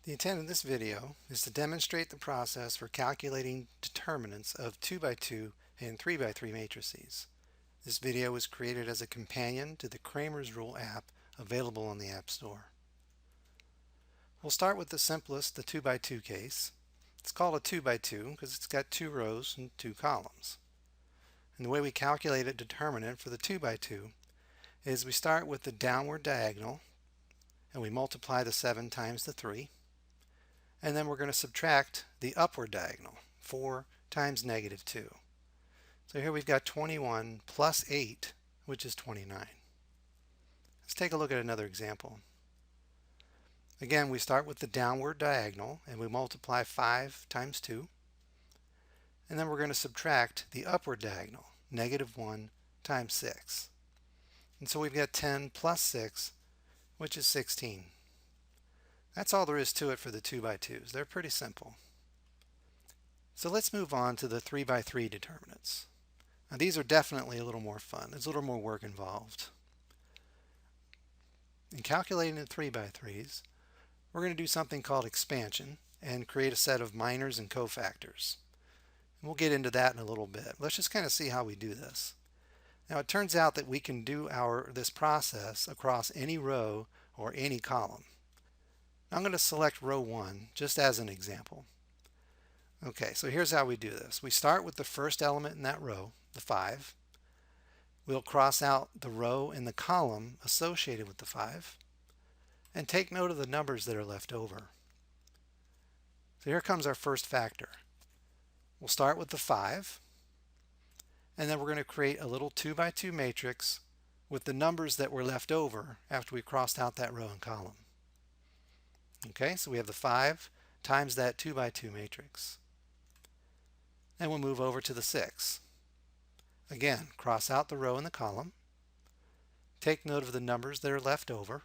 The intent of this video is to demonstrate the process for calculating determinants of 2 by 2 and 3 by 3 matrices. This video was created as a companion to the Cramer's Rule app available on the App Store. We'll start with the simplest, the 2 by 2 case. It's called a 2 by 2 because it's got 2 rows and 2 columns. And the way we calculate a determinant for the 2 by 2 is we start with the downward diagonal and we multiply the 7 times the 3. And then we're going to subtract the upward diagonal, 4 times negative 2. So here we've got 21 plus 8, which is 29. Let's take a look at another example. Again, we start with the downward diagonal and we multiply 5 times 2. And then we're going to subtract the upward diagonal, negative 1 times 6. And so we've got 10 plus 6, which is 16. That's all there is to it for the 2 by 2s. They're pretty simple. So let's move on to the 3 by 3 determinants. Now these are definitely a little more fun. There's a little more work involved. In calculating the 3 by 3s, we're going to do something called expansion and create a set of minors and cofactors. And we'll get into that in a little bit. Let's just kind of see how we do this. Now it turns out that we can do this process across any row or any column. I'm going to select row 1 just as an example. Okay, so here's how we do this. We start with the first element in that row, the 5. We'll cross out the row and the column associated with the 5 and take note of the numbers that are left over. So here comes our first factor. We'll start with the 5 and then we're going to create a little 2 by 2 matrix with the numbers that were left over after we crossed out that row and column. Okay, so we have the 5 times that 2 by 2 matrix. Then we'll move over to the 6. Again, cross out the row and the column. Take note of the numbers that are left over.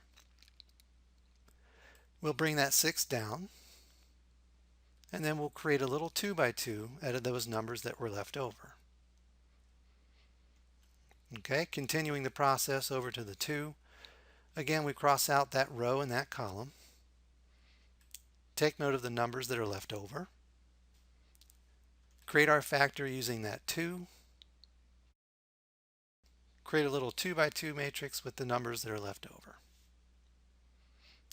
We'll bring that 6 down. And then we'll create a little 2 by 2 out of those numbers that were left over. Okay, continuing the process over to the 2. Again, we cross out that row and that column. Take note of the numbers that are left over. Create our factor using that 2. Create a little 2 by 2 matrix with the numbers that are left over.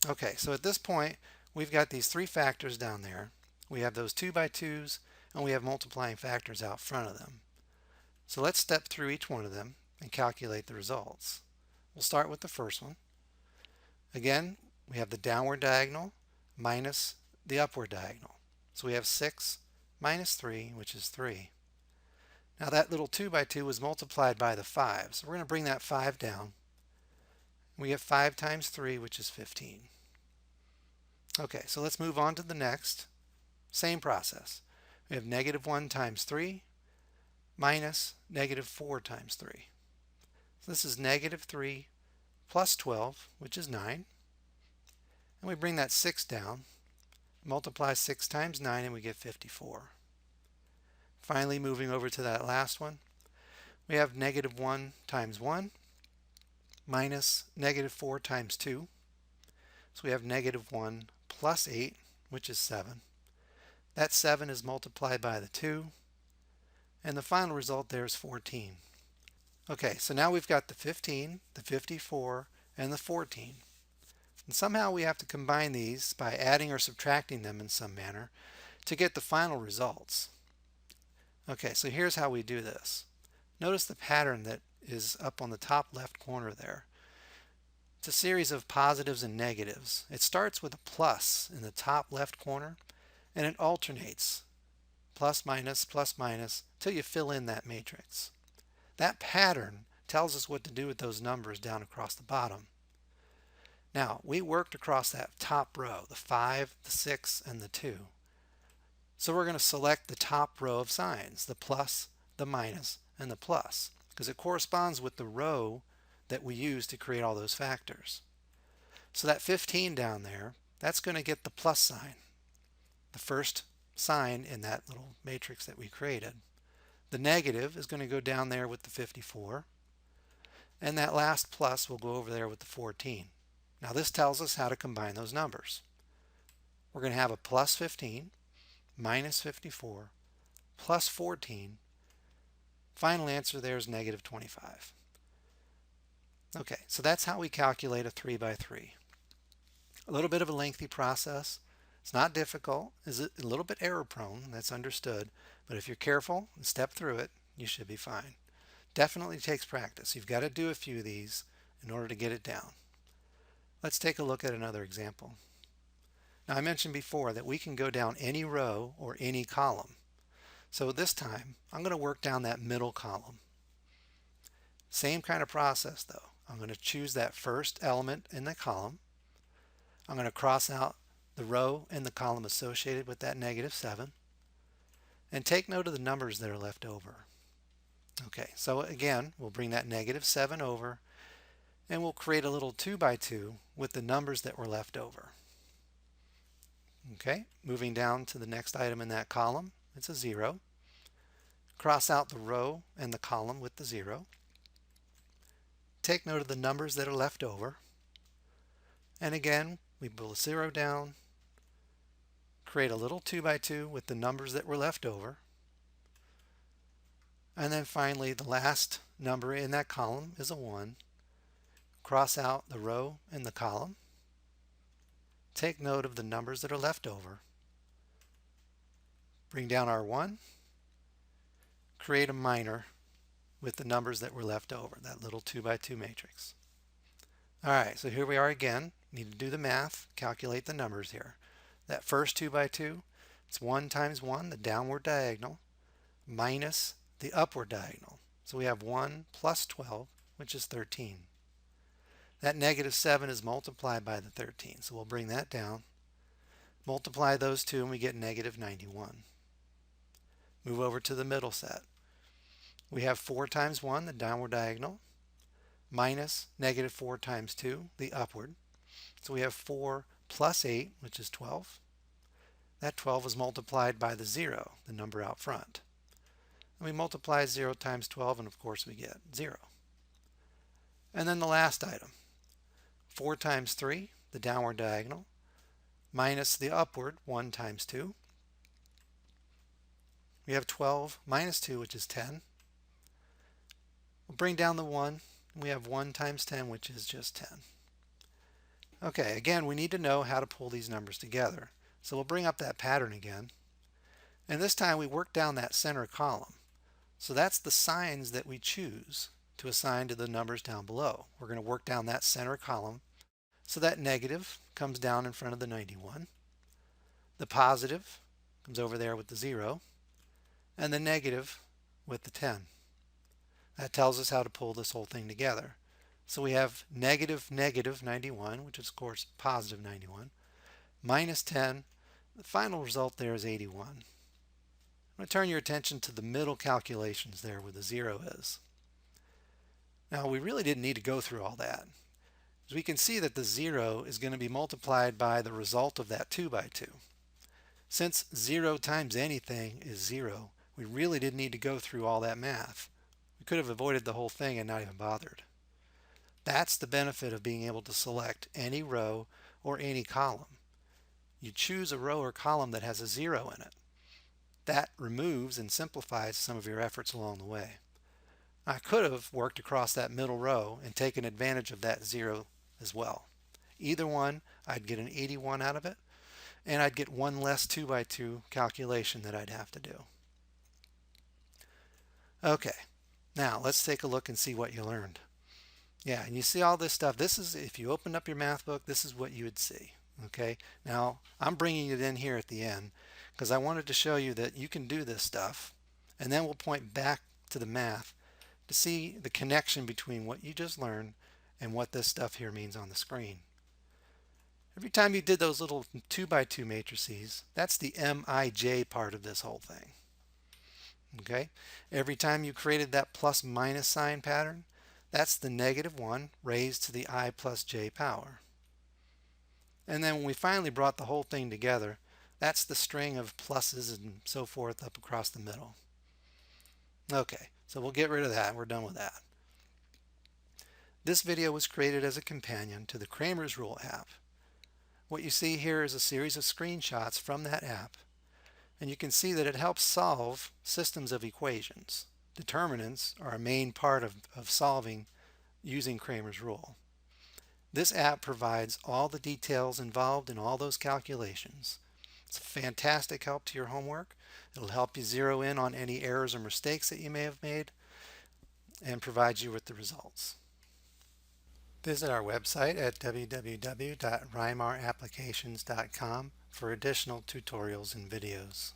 Okay, so at this point, we've got these 3 factors down there. We have those 2 by 2s, and we have multiplying factors out front of them. So let's step through each one of them and calculate the results. We'll start with the first one. Again, we have the downward diagonal minus the upward diagonal. So we have 6 minus 3, which is 3. Now that little 2 by 2 was multiplied by the 5, so we're going to bring that 5 down. We get 5 times 3, which is 15. Okay, so let's move on to the next. Same process. We have negative 1 times 3 minus negative 4 times 3. So this is negative 3 plus 12, which is 9. And we bring that 6 down, multiply 6 times 9, and we get 54. Finally, moving over to that last one, we have negative 1 times 1 minus negative 4 times 2. So we have negative 1 plus 8, which is 7. That 7 is multiplied by the 2, and the final result there is 14. Okay, so now we've got the 15, the 54, and the 14. And somehow we have to combine these by adding or subtracting them in some manner to get the final results. Okay, so here's how we do this. Notice the pattern that is up on the top left corner there. It's a series of positives and negatives. It starts with a plus in the top left corner and it alternates plus minus till you fill in that matrix. That pattern tells us what to do with those numbers down across the bottom. Now, we worked across that top row, the 5, the 6, and the 2. So we're going to select the top row of signs, the plus, the minus, and the plus, because it corresponds with the row that we use to create all those factors. So that 15 down there, that's going to get the plus sign, the first sign in that little matrix that we created. The negative is going to go down there with the 54, and that last plus will go over there with the 14. Now this tells us how to combine those numbers. we're going to have a plus 15, minus 54, plus 14. Final answer there is negative 25. Okay, so that's how we calculate a 3 by 3. A little bit of a lengthy process. It's not difficult. It's a little bit error prone, that's understood, but if you're careful and step through it, you should be fine. Definitely takes practice. You've got to do a few of these in order to get it down. Let's take a look at another example. Now I mentioned before that we can go down any row or any column. So this time I'm going to work down that middle column. Same kind of process though. I'm going to choose that first element in the column. I'm going to cross out the row and the column associated with that negative 7 and take note of the numbers that are left over. Okay, so again, we'll bring that negative 7 over and we'll create a little 2 by 2 with the numbers that were left over. Okay, moving down to the next item in that column, it's a 0. Cross out the row and the column with the 0. Take note of the numbers that are left over. And again, we pull a 0 down, create a little 2 by 2 with the numbers that were left over. And then finally, the last number in that column is a 1. Cross out the row and the column. Take note of the numbers that are left over. Bring down our 1. Create a minor with the numbers that were left over, that little 2 by 2 matrix. All right, so here we are again. Need to do the math, calculate the numbers here. That first 2 by 2, it's 1 times 1, the downward diagonal, minus the upward diagonal. So we have 1 plus 12, which is 13. That negative 7 is multiplied by the 13, so we'll bring that down. Multiply those two and we get negative 91. Move over to the middle set. We have 4 times 1, the downward diagonal, minus negative 4 times 2, the upward. So we have 4 plus 8, which is 12. That 12 is multiplied by the 0, the number out front. And we multiply 0 times 12, and of course we get 0. And then the last item, 4 times 3, the downward diagonal, minus the upward, 1 times 2. We have 12 minus 2, which is 10. We'll bring down the 1. We have 1 times 10, which is just 10. Okay, again, we need to know how to pull these numbers together. So we'll bring up that pattern again. And this time we work down that center column. So that's the signs that we choose to assign to the numbers down below. We're going to work down that center column. So that negative comes down in front of the 91. The positive comes over there with the 0. And the negative with the 10. That tells us how to pull this whole thing together. So we have negative 91, which is of course positive 91, minus 10. The final result there is 81. I'm going to turn your attention to the middle calculations there where the 0 is. Now we really didn't need to go through all that. As we can see that the 0 is going to be multiplied by the result of that 2 by 2. Since 0 times anything is 0, we really didn't need to go through all that math. We could have avoided the whole thing and not even bothered. That's the benefit of being able to select any row or any column. You choose a row or column that has a 0 in it. That removes and simplifies some of your efforts along the way. I could have worked across that middle row and taken advantage of that 0 as well. Either one, I'd get an 81 out of it, and I'd get one less 2 by 2 calculation that I'd have to do. Okay, now let's take a look and see what you learned. Yeah, and you see all this stuff. This is, if you opened up your math book, this is what you would see. Okay, now I'm bringing it in here at the end because I wanted to show you that you can do this stuff, and then we'll point back to the math to see the connection between what you just learned and what this stuff here means on the screen. Every time you did those little 2 by 2 matrices, that's the MIJ part of this whole thing. Okay, every time you created that plus minus sign pattern, that's the negative 1 raised to the I plus j power. And then when we finally brought the whole thing together, that's the string of pluses and so forth up across the middle. Okay, so we'll get rid of that. We're done with that. This video was created as a companion to the Cramer's Rule app. What you see here is a series of screenshots from that app, and you can see that it helps solve systems of equations. Determinants are a main part of solving using Cramer's rule. This app provides all the details involved in all those calculations. It's a fantastic help to your homework. It'll help you zero in on any errors or mistakes that you may have made and provide you with the results. Visit our website at www.rymarapplications.com for additional tutorials and videos.